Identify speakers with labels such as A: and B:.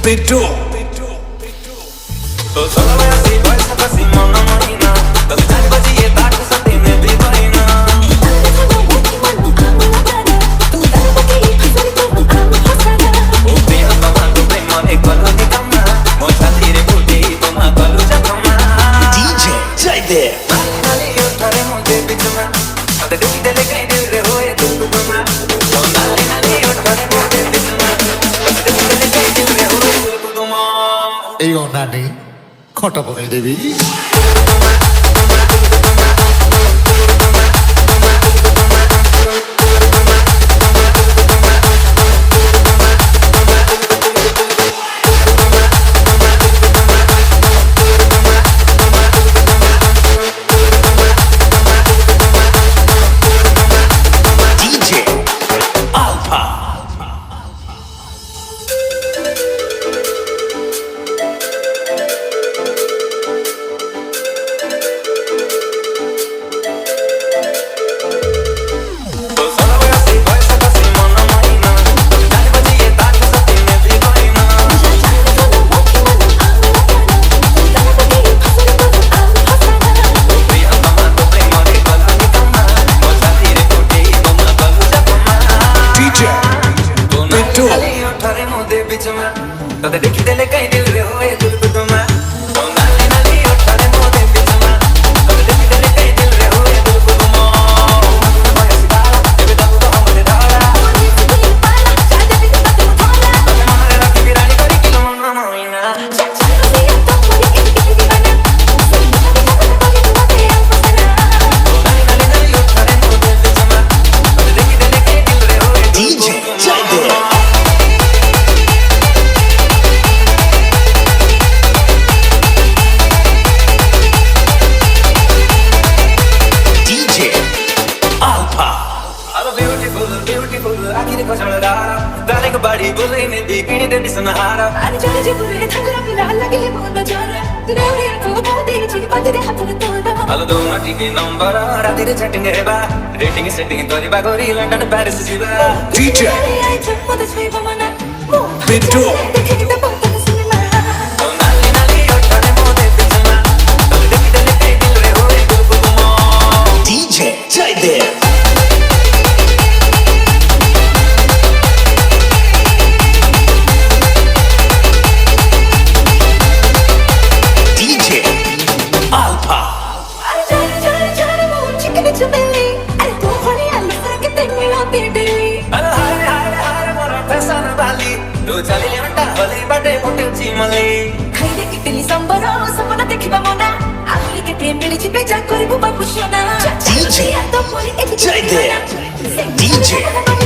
A: Pitu.
B: तो 16 बजे boys का सीमाना महीना 10 बजे ये ताक सती में भी बहिना उपिया तमाको प्रेम एक बार निकम्मा मोचा धीरे फूटी तो ना कलू जखमा
A: DJ Jaydev.
B: नाली उठारे मुझे बीच में अब दिल दिल कहीं दिल रे होए तुम तुमा तो नाली उठारे मुझे बीच में अब दिल कहीं दिल रे होए तुम तुमा
A: এই অনানি খটা বনে দেবী DJ Alpha.
B: तो 16 बजे बॉयज का सीमाना महीना 10 बजे ये ताक सती में भी बहिना उपिया तमाको प्रेम एक बार निकम्मा मोचा धीरे फूटी तो ना कलू जखमा
A: DJ
B: तो नाली उठारे मुझे बीच में तो देखी दिल कहीं दिल रे होए तुम तुमा तो नाली उठारे मुझे बीच में तो देखी दिल कहीं दिल रे होए तुम तुमा ये बताओ तो हमरे धारा हमारे राखी बिरानी करी किलो मना महीना नाली उठारे मुझे बीच में तो देखी दिल कहीं दिल रे होए
A: DJ Jaydev. DJ Alpha.
B: Hello beautiful, beautiful, आखिर को चढ़ा तारे को बाड़ी बोले ने दीपिनी दे बिसनहारा हेलो दो माटी के नंबर राती रे चैटिंग रे बा रेटिंग सेटिंग तोरी बा गोरी लंदन पेरिस जीवा
A: DJ Pitu.
B: तो नाली उठाने मोदे बिचना तब देखी दिल के दिल रे होए गुलगुमा
A: DJ Jaydev. DJ Alpha.
B: अरे हाय हाय हाय मोरा पैसा न बाली तू चली ले मटा भले बाटे फुटे चिमले
A: DJ Jaydev. DJ